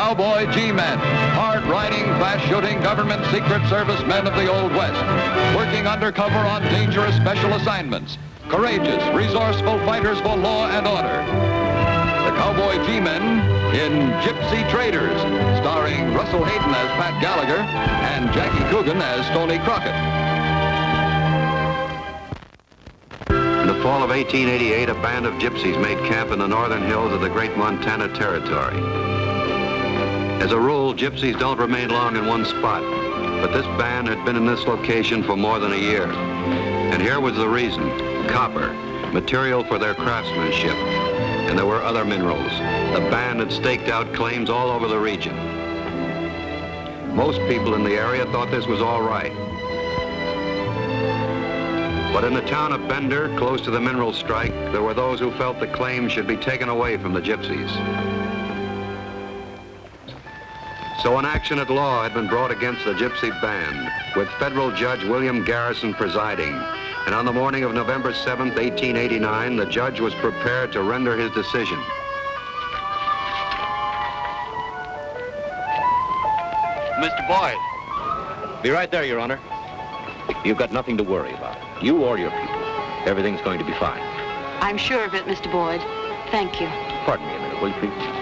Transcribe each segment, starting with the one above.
Cowboy G-men, hard-riding, fast-shooting government secret service men of the Old West, working undercover on dangerous special assignments, courageous, resourceful fighters for law and order. The Cowboy G-men in Gypsy Traders, starring Russell Hayden as Pat Gallagher and Jackie Coogan as Tony Crockett. In the fall of 1888, a band of gypsies made camp in the northern hills of the great Montana Territory. As a rule, gypsies don't remain long in one spot, but this band had been in this location for more than a year. And here was the reason: copper, material for their craftsmanship. And there were other minerals. The band had staked out claims all over the region. Most people in the area thought this was all right. But in the town of Bender, close to the mineral strike, there were those who felt the claims should be taken away from the gypsies. So an action at law had been brought against the gypsy band, with federal judge William Garrison presiding. And on the morning of November 7th, 1889, the judge was prepared to render his decision. Mr. Boyd. Be right there, Your Honor. You've got nothing to worry about. You or your people. Everything's going to be fine. I'm sure of it, Mr. Boyd. Thank you. Pardon me a minute, will you, please?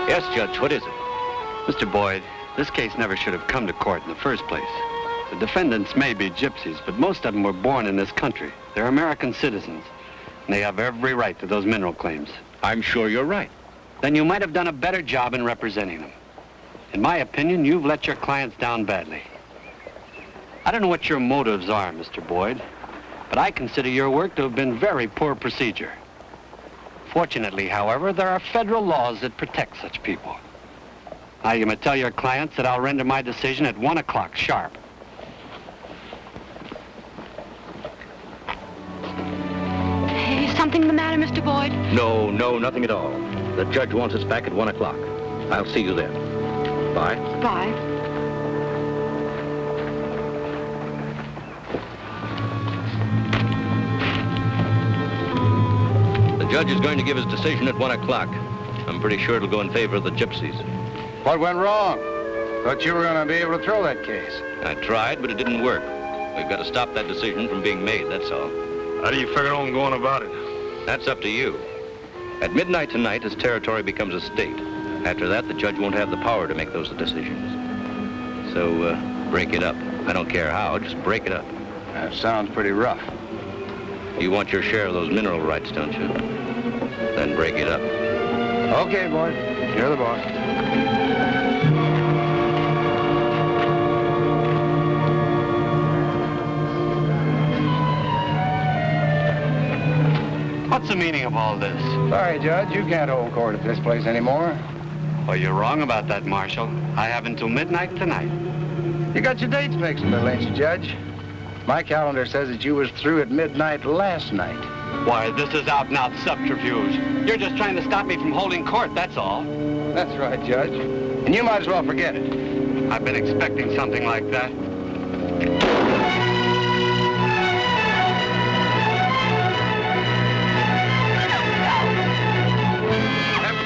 Yes, Judge, what is it? Mr. Boyd, this case never should have come to court in the first place. The defendants may be gypsies, but most of them were born in this country. They're American citizens, and they have every right to those mineral claims. I'm sure you're right. Then you might have done a better job in representing them. In my opinion, you've let your clients down badly. I don't know what your motives are, Mr. Boyd, but I consider your work to have been very poor procedure. Fortunately, however, there are federal laws that protect such people. Now, you may tell your clients that I'll render my decision at 1 o'clock sharp. Is something the matter, Mr. Boyd? No, nothing at all. The judge wants us back at 1 o'clock. I'll see you then. Bye. Bye. The judge is going to give his decision at 1 o'clock. I'm pretty sure it'll go in favor of the gypsies. What went wrong? Thought you were going to be able to throw that case. I tried, but it didn't work. We've got to stop that decision from being made, that's all. How do you figure on going about it? That's up to you. At midnight tonight, this territory becomes a state. After that, the judge won't have the power to make those decisions. So, break it up. I don't care how, just break it up. That sounds pretty rough. You want your share of those mineral rights, don't you? Then break it up. Okay, Boyd. You're the boss. What's the meaning of all this? Sorry, Judge, you can't hold court at this place anymore. Well, you're wrong about that, Marshal. I have until midnight tonight. You got your dates mixed, little, ain't you, Judge? My calendar says that you was through at midnight last night. Why, this is out-and-out subterfuge. You're just trying to stop me from holding court, that's all. That's right, Judge. And you might as well forget it. I've been expecting something like that.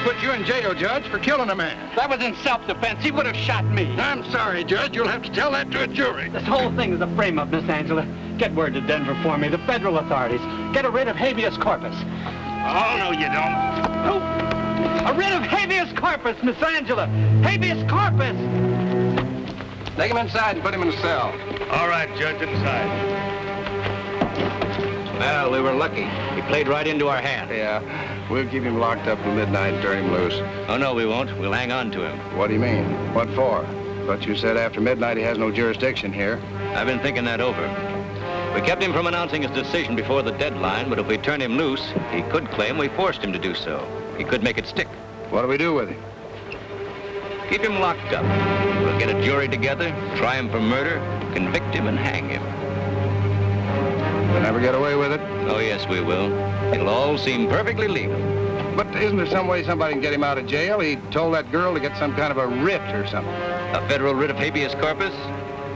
Put you in jail, Judge, for killing a man. That was in self-defense. He would have shot me. I'm sorry, Judge. You'll have to tell that to a jury. This whole thing is a frame-up, Miss Angela. Get word to Denver for me, the federal authorities. Get a writ of habeas corpus. Oh, no, you don't. Oh, a writ of habeas corpus, Miss Angela. Habeas corpus. Take him inside and put him in a cell. All right, Judge, inside. Well, we were lucky. He played right into our hand. Yeah, we'll keep him locked up till midnight and turn him loose. Oh, no, we won't. We'll hang on to him. What do you mean? What for? But you said after midnight he has no jurisdiction here. I've been thinking that over. We kept him from announcing his decision before the deadline, but if we turn him loose, he could claim we forced him to do so. He could make it stick. What do we do with him? Keep him locked up. We'll get a jury together, try him for murder, convict him, and hang him. We'll never get away with it? Oh, yes, we will. It'll all seem perfectly legal. But isn't there some way somebody can get him out of jail? He told that girl to get some kind of a writ or something. A federal writ of habeas corpus?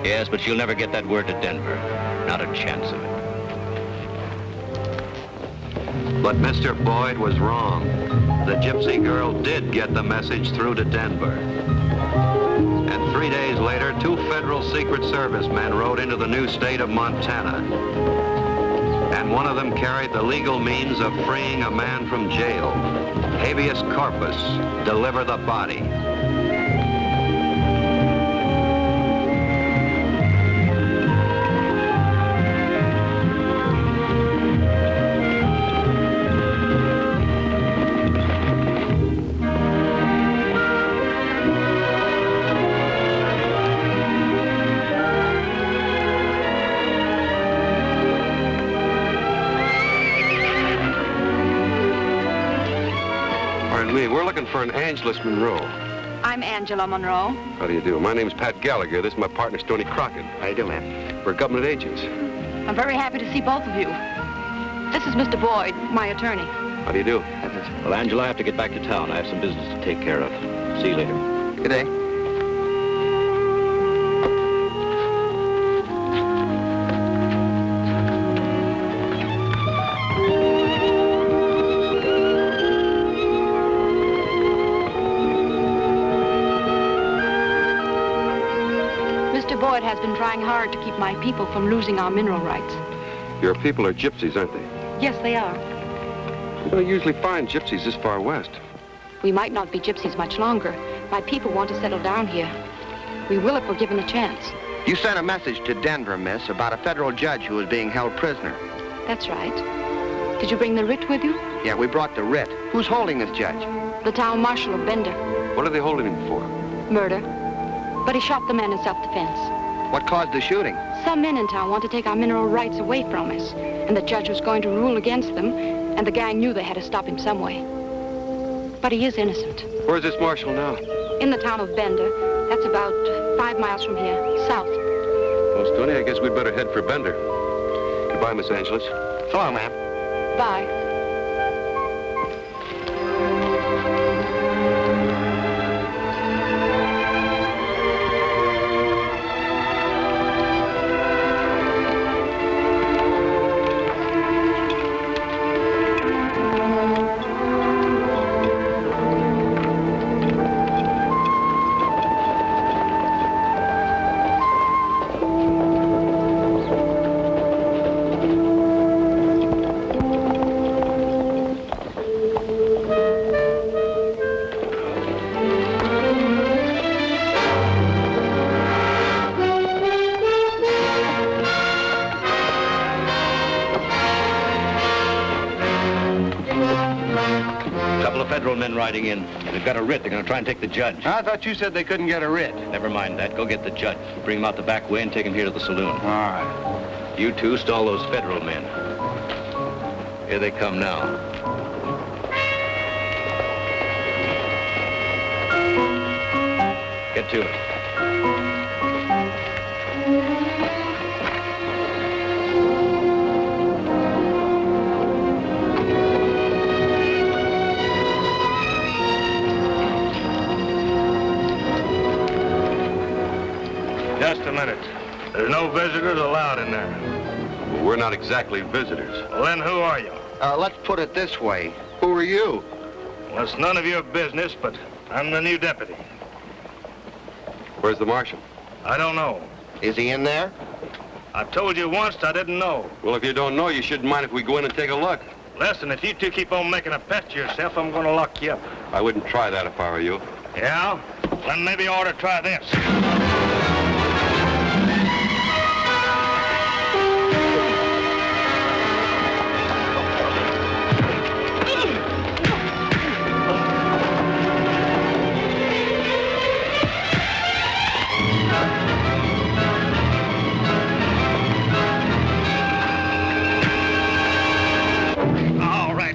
Yes, but she'll never get that word to Denver. Not a chance of it. But Mr. Boyd was wrong. The gypsy girl did get the message through to Denver. And 3 days later, 2 federal Secret Service men rode into the new state of Montana. And one of them carried the legal means of freeing a man from jail. Habeas corpus, deliver the body. We're looking for an Angelus Monroe. I'm Angela Monroe. How do you do? My name's Pat Gallagher. This is my partner, Stoney Crockett. How you doing, ma'am? We're government agents. I'm very happy to see both of you. This is Mr. Boyd, my attorney. How do you do? Well, Angela, I have to get back to town. I have some business to take care of. See you later. Good day. Boyd has been trying hard to keep my people from losing our mineral rights. Your people are gypsies, aren't they? Yes, they are. You don't usually find gypsies this far west. We might not be gypsies much longer. My people want to settle down here. We will if we're given a chance. You sent a message to Denver, miss, about a federal judge who was being held prisoner. That's right. Did you bring the writ with you? Yeah, we brought the writ. Who's holding this judge? The town marshal of Bender. What are they holding him for? Murder. But he shot the man in self-defense. What caused the shooting? Some men in town want to take our mineral rights away from us, and the judge was going to rule against them, and the gang knew they had to stop him some way. But he is innocent. Where's this marshal now? In the town of Bender. That's about 5 miles from here, south. Well, Stoney, I guess we'd better head for Bender. Goodbye, Miss Angelus. So long, ma'am. Bye. Men riding in. They've got a writ. They're going to try and take the judge. I thought you said they couldn't get a writ. Never mind that. Go get the judge. Bring him out the back way and take him here to the saloon. All right. You two stall those federal men. Here they come now. Get to it. Just a minute. There's no visitors allowed in there. Well, we're not exactly visitors. Well, then who are you? Let's put it this way. Who are you? Well, it's none of your business, but I'm the new deputy. Where's the marshal? I don't know. Is he in there? I've told you once I didn't know. Well, if you don't know, you shouldn't mind if we go in and take a look. Listen, if you two keep on making a pest of yourself, I'm going to lock you up. I wouldn't try that if I were you. Yeah? Then maybe you ought to try this.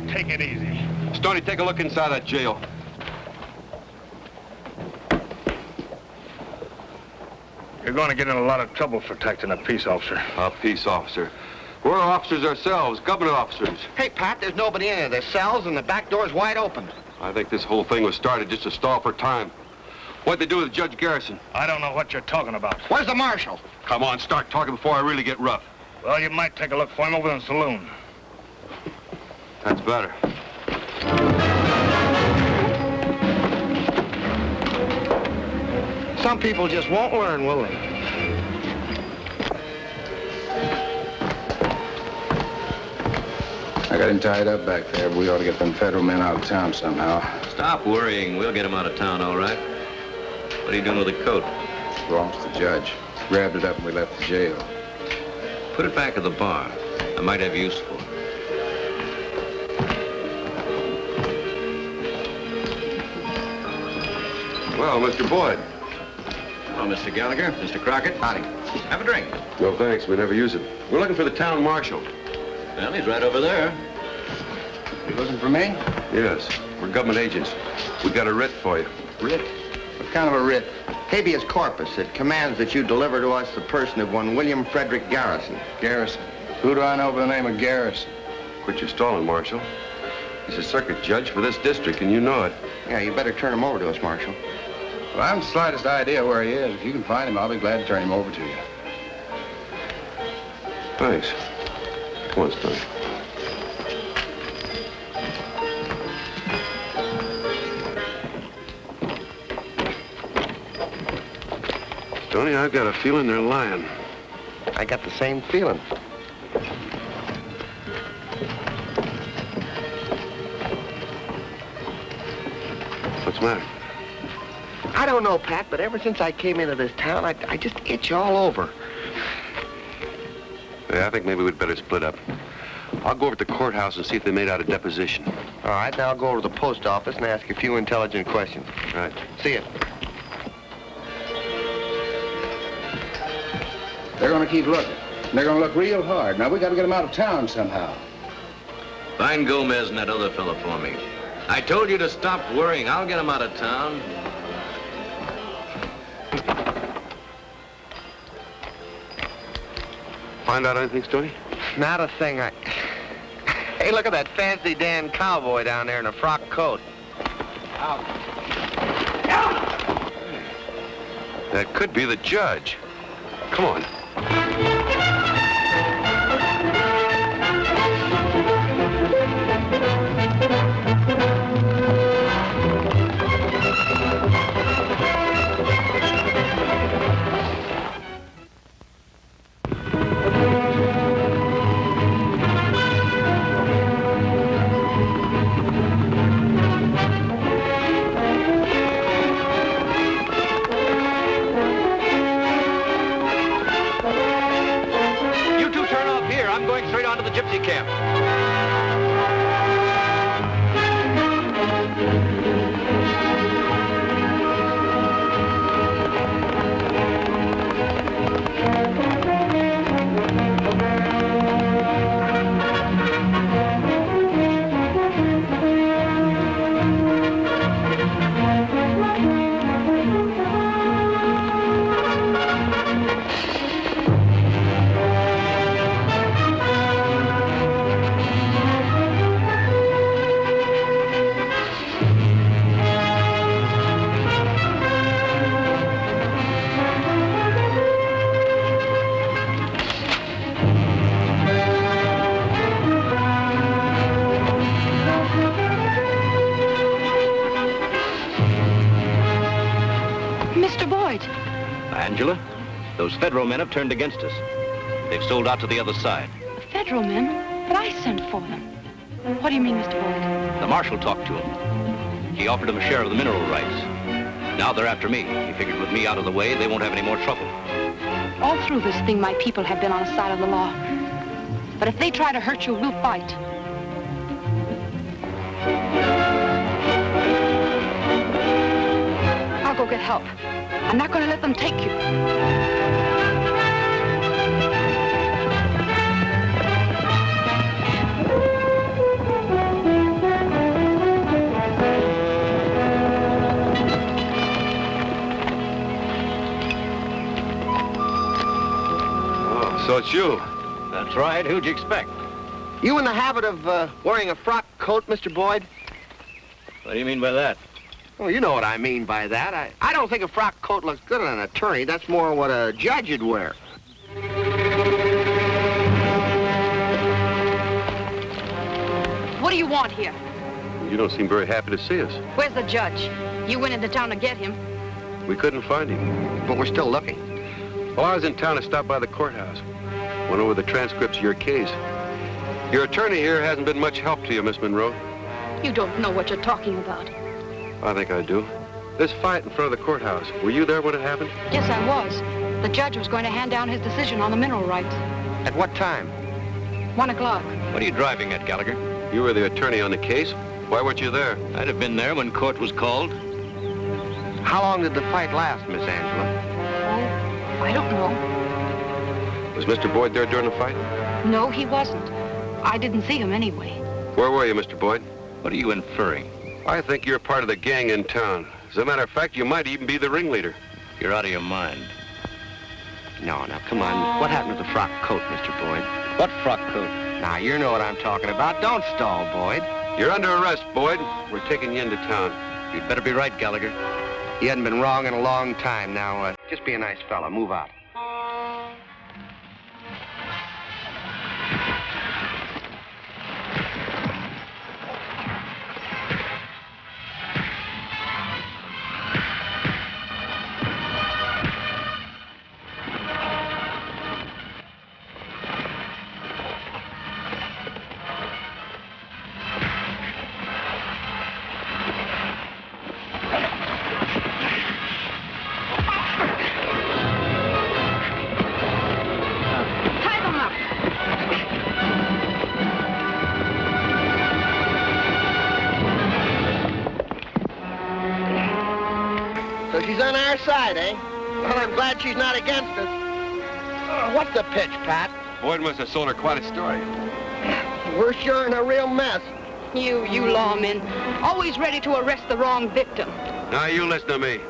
Take it easy. Stoney, take a look inside that jail. You're going to get in a lot of trouble for protecting a peace officer. A peace officer. We're officers ourselves, government officers. Hey, Pat, there's nobody in here. There's cells and the back door's wide open. I think this whole thing was started just to stall for time. What'd they do with Judge Garrison? I don't know what you're talking about. Where's the marshal? Come on, start talking before I really get rough. Well, you might take a look for him over in the saloon. That's better. Some people just won't learn, will they? I got him tied up back there, but we ought to get them federal men out of town somehow. Stop worrying. We'll get him out of town, all right. What are you doing with the coat? Belongs to the judge. Grabbed it up and we left the jail. Put it back at the bar. I might have use for it. Well, Mr. Boyd. Hello, Mr. Gallagher. Mr. Crockett. Howdy. Have a drink. No, thanks. We never use it. We're looking for the town marshal. Well, he's right over there. You looking for me? Yes. We're government agents. We got a writ for you. Writ? What kind of a writ? Habeas corpus. It commands that you deliver to us the person of one William Frederick Garrison. Garrison. Who do I know by the name of Garrison? Quit your stalling, Marshal. He's a circuit judge for this district, and you know it. Yeah, you better turn him over to us, Marshal. Well, I haven't the slightest idea where he is. If you can find him, I'll be glad to turn him over to you. Thanks. Come on, Stoney. Stoney, I've got a feeling they're lying. I got the same feeling. What's the matter? I don't know, Pat, but ever since I came into this town, I just itch all over. Yeah, I think maybe we'd better split up. I'll go over to the courthouse and see if they made out a deposition. All right, now I'll go over to the post office and ask a few intelligent questions. Right. See ya. They're going to keep looking. They're going to look real hard. Now, we got to get them out of town somehow. Find Gomez and that other fella for me. I told you to stop worrying. I'll get him out of town. Find out anything, Stoney? Not a thing. Hey, look at that fancy Dan Cowboy down there in a frock coat. Out. That could be the judge. Come on. Gypsy camp. Angela, those federal men have turned against us. They've sold out to the other side. The federal men? But I sent for them. What do you mean, Mr. Boyd? The marshal talked to him. He offered him a share of the mineral rights. Now they're after me. He figured with me out of the way, they won't have any more trouble. All through this thing, my people have been on the side of the law. But if they try to hurt you, we'll fight. I'll go get help. I'm not going to let them take you. Oh, so it's you. That's right. Who'd you expect? You in the habit of wearing a frock coat, Mr. Boyd? What do you mean by that? Well, you know what I mean by that. I don't think a frock coat looks good on an attorney. That's more what a judge would wear. What do you you want here? You don't seem very happy to see us. Where's the judge? You went into town to get him. We couldn't find him. But we're still looking. Well, I was in town to stop by the courthouse. Went over the transcripts of your case. Your attorney here hasn't been much help to you, Miss Monroe. You don't know what you're talking about. I think I do. This fight in front of the courthouse, were you there when it happened? Yes, I was. The judge was going to hand down his decision on the mineral rights. At what time? 1 o'clock. What are you driving at, Gallagher? You were the attorney on the case. Why weren't you there? I'd have been there when court was called. How long did the fight last, Miss Angela? Oh, I don't know. Was Mr. Boyd there during the fight? No, he wasn't. I didn't see him anyway. Where were you, Mr. Boyd? What are you inferring? I think you're part of the gang in town. As a matter of fact, you might even be the ringleader. You're out of your mind. No, now, come on. What happened to the frock coat, Mr. Boyd? What frock coat? Now, you know what I'm talking about. Don't stall, Boyd. You're under arrest, Boyd. We're taking you into town. You'd better be right, Gallagher. You hadn't been wrong in a long time. Now, just be a nice fella. Move out. So she's on our side, eh? Well, I'm glad she's not against us. What's the pitch, Pat? Boyd must have sold her quite a story. We're sure in a real mess. You lawmen, always ready to arrest the wrong victim. Now, you listen to me.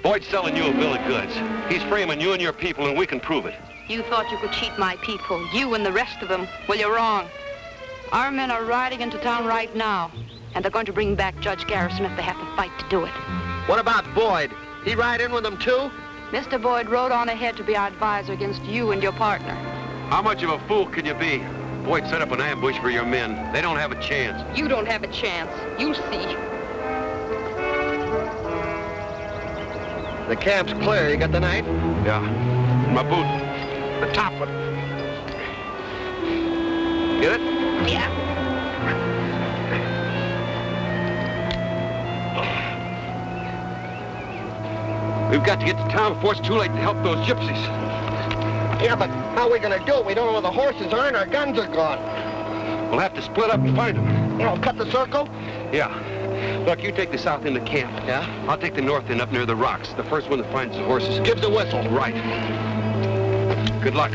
Boyd's selling you a bill of goods. He's framing you and your people, and we can prove it. You thought you could cheat my people, you and the rest of them. Well, you're wrong. Our men are riding into town right now, and they're going to bring back Judge Garrison if they have to fight to do it. What about Boyd? He ride in with them, too? Mr. Boyd rode on ahead to be our advisor against you and your partner. How much of a fool could you be? Boyd set up an ambush for your men. They don't have a chance. You don't have a chance. You'll see. The camp's clear. You got the knife? Yeah. In my boot. The top one. Get it? Yeah. We've got to get to town before it's too late to help those gypsies. Yeah, but how are we going to do it? We don't know where the horses are and our guns are gone. We'll have to split up and find them. You know, cut the circle? Yeah. Look, you take the south end of camp. Yeah? I'll take the north end up near the rocks. The first one that finds the horses Give the whistle. Right. Good luck.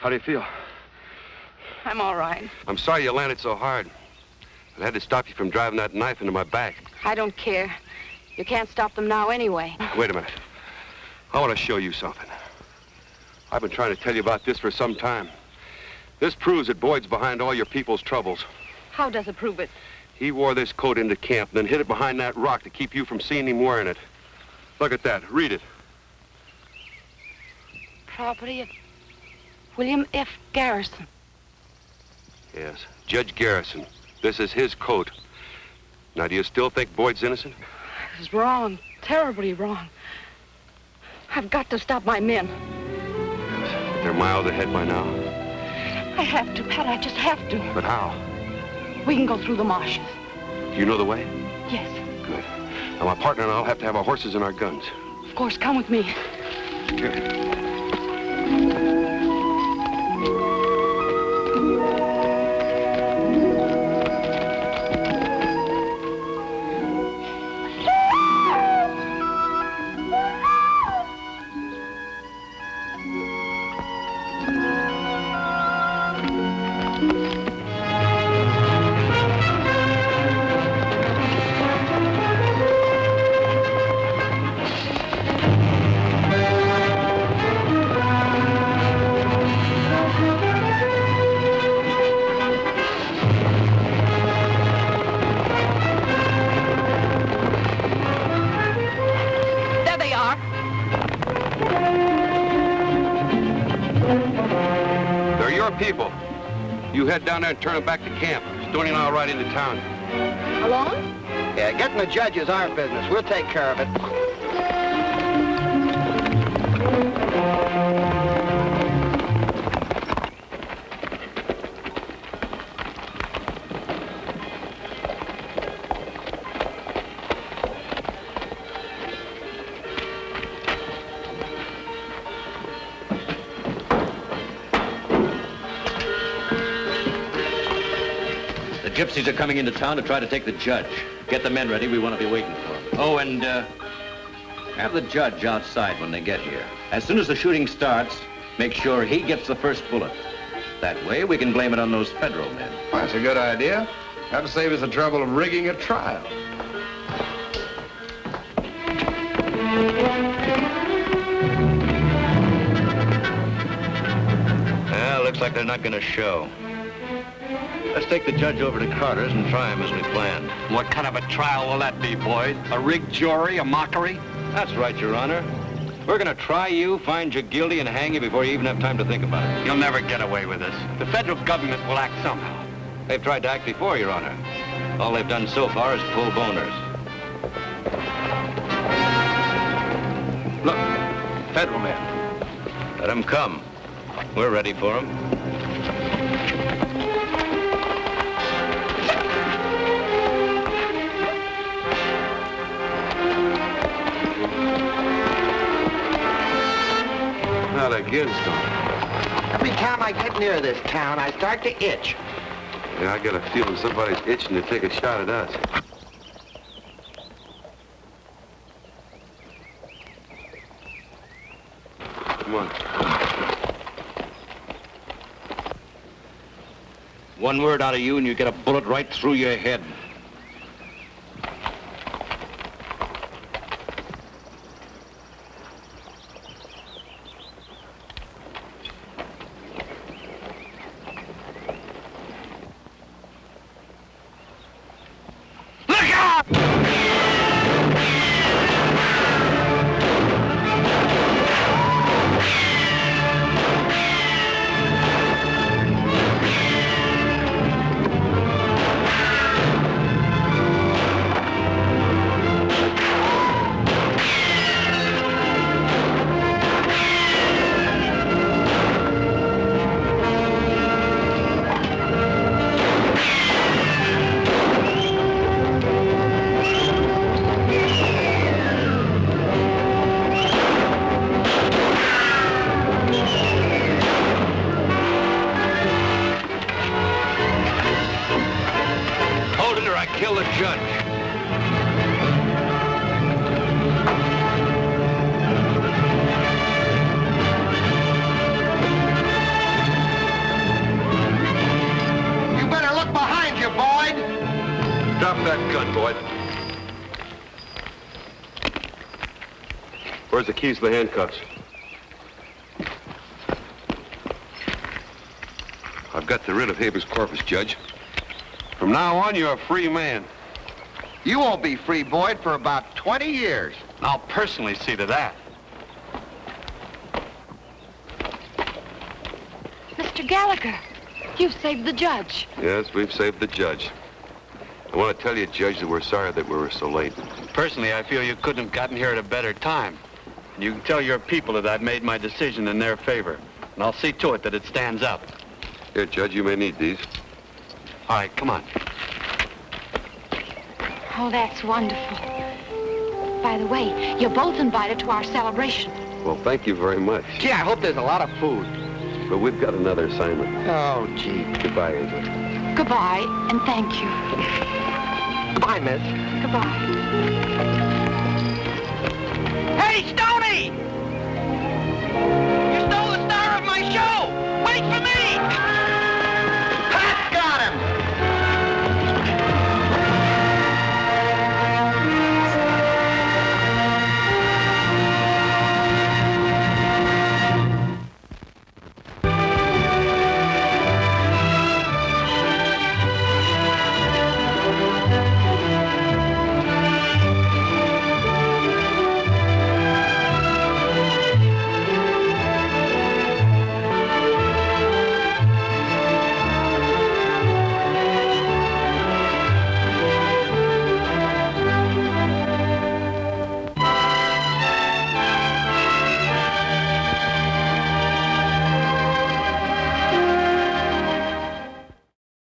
How do you feel? I'm all right. I'm sorry you landed so hard. I had to stop you from driving that knife into my back. I don't care. You can't stop them now anyway. Wait a minute. I want to show you something. I've been trying to tell you about this for some time. This proves that Boyd's behind all your people's troubles. How does it prove it? He wore this coat into camp, then hid it behind that rock to keep you from seeing him wearing it. Look at that. Read it. Property of William F. Garrison. Yes, Judge Garrison. This is his coat. Now, do you still think Boyd's innocent? I was wrong, terribly wrong. I've got to stop my men. They're miles ahead by now. I have to, Pat, I just have to. But how? We can go through the marshes. Do you know the way? Yes. Good. Now, my partner and I'll have to have our horses and our guns. Of course, come with me. People, you head down there and turn them back to camp. Stoney and I'll ride into town. Alone? Yeah, getting the judge is our business. We'll take care of it. The gypsies are coming into town to try to take the judge. Get the men ready. We want to be waiting for them. Oh, and have the judge outside when they get here. As soon as the shooting starts, make sure he gets the first bullet. That way, we can blame it on those federal men. Well, that's a good idea. That'll save us the trouble of rigging a trial. Well, looks like they're not going to show. Let's take the judge over to Carter's and try him as we planned. What kind of a trial will that be, Boyd? A rigged jury, a mockery? That's right, Your Honor. We're going to try you, find you guilty, and hang you before you even have time to think about it. You'll never get away with this. The federal government will act somehow. They've tried to act before, Your Honor. All they've done so far is pull boners. Look, federal men. Let them come. We're ready for them. Not again, Stone. Every time I get near this town, I start to itch. Yeah, I got a feeling somebody's itching to take a shot at us. Come on. One word out of you and you get a bullet right through your head. Kill the judge. You better look behind you, Boyd. Drop that gun, Boyd. Where's the keys to the handcuffs? I've got the writ of habeas corpus, Judge. From now on, you're a free man. You won't be free, Boyd, for about 20 years. I'll personally see to that. Mr. Gallagher, you've saved the judge. Yes, we've saved the judge. I want to tell you, Judge, that we're sorry that we were so late. Personally, I feel you couldn't have gotten here at a better time. And you can tell your people that I've made my decision in their favor. And I'll see to it that it stands up. Here, Judge, you may need these. All right, come on. Oh, that's wonderful. By the way, you're both invited to our celebration. Well, thank you very much. Gee, I hope there's a lot of food. But we've got another assignment. Oh, gee. Goodbye, Angel. Goodbye, and thank you. Goodbye, miss. Goodbye. Hey, stop!